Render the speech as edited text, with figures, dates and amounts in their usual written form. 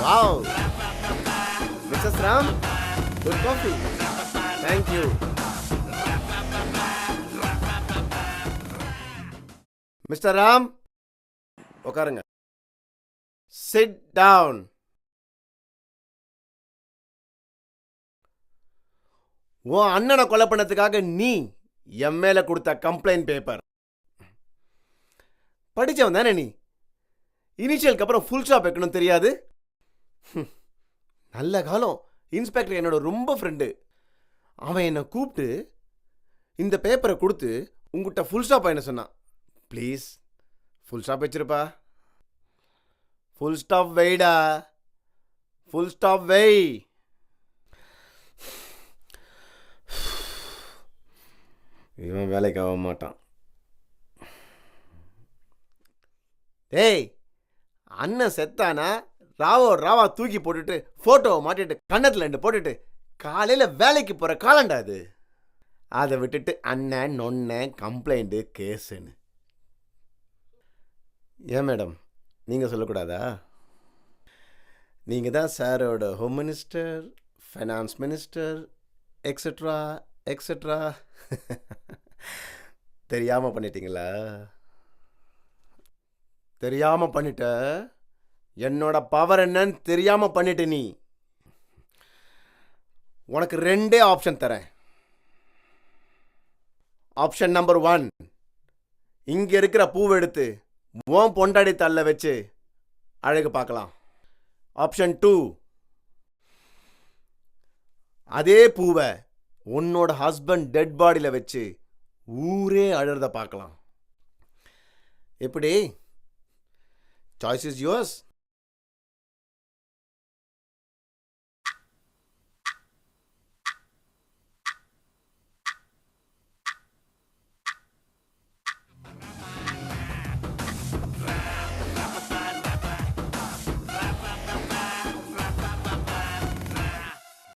Wow. Mrs Ram, good coffee. Thank you. Mr Ram, உட்காருங்க. Sit down. உன் அண்ணனை கொலை பண்ணதுக்காக நீ என் மேல கொடுத்த கம்ப்ளைண்ட் பேப்பர். படிச்சவன் தானே நீ? இனிஷியலுக்கு அப்புறம் ஃபுல் ஸ்டாப் வைக்கணும் தெரியாது? நல்ல காலம். இன்ஸ்பெக்டர் என்னோட ரொம்ப ஃப்ரெண்டு. அவன் என்னை கூப்பிட்டு இந்த பேப்பரை கொடுத்து உங்ககிட்ட ஃபுல் ஸ்டாப் என்ன சொன்னான். ப்ளீஸ் ஃபுல் ஸ்டாப் வச்சிருப்பா. ஃபுல் ஸ்டாப் வெய்டா. ஃபுல் ஸ்டாப் வெய். இவன் வேலைக்கு ஆக மாட்டான். ஏய், அண்ணன் செத்தானா ராவா தூக்கி போட்டுட்டு ஃபோட்டோவை மாட்டிட்டு கண்ணத்தில் 2 போட்டுட்டு காலையில் வேலைக்கு போகிற காலண்டா அது. அதை விட்டுட்டு அண்ணன் நொன்ன கம்ப்ளைண்ட்டு கேஸுன்னு. ஏன் மேடம், நீங்கள் சொல்லக்கூடாதா? நீங்கள் தான் சாரோட home minister, finance minister, extra extra. தெரியாமல் பண்ணிட்டீங்களா? தெரியாமல் பண்ணிட்ட. என்னோட பவர் என்னன்னு தெரியாமல் பண்ணிட்ட நீ. உனக்கு 2 ஆப்ஷன் தரேன். ஆப்ஷன் நம்பர் 1, இங்கே இருக்கிற பூவை எடுத்து உன் பொண்டாடி தள்ள வச்சு அழகு பார்க்கலாம். ஆப்ஷன் 2, அதே பூவை உன்னோட ஹஸ்பண்ட் டெட் பாடியில் வச்சு ஊரே அழறத பார்க்கலாம். எப்படி? Choice is yours.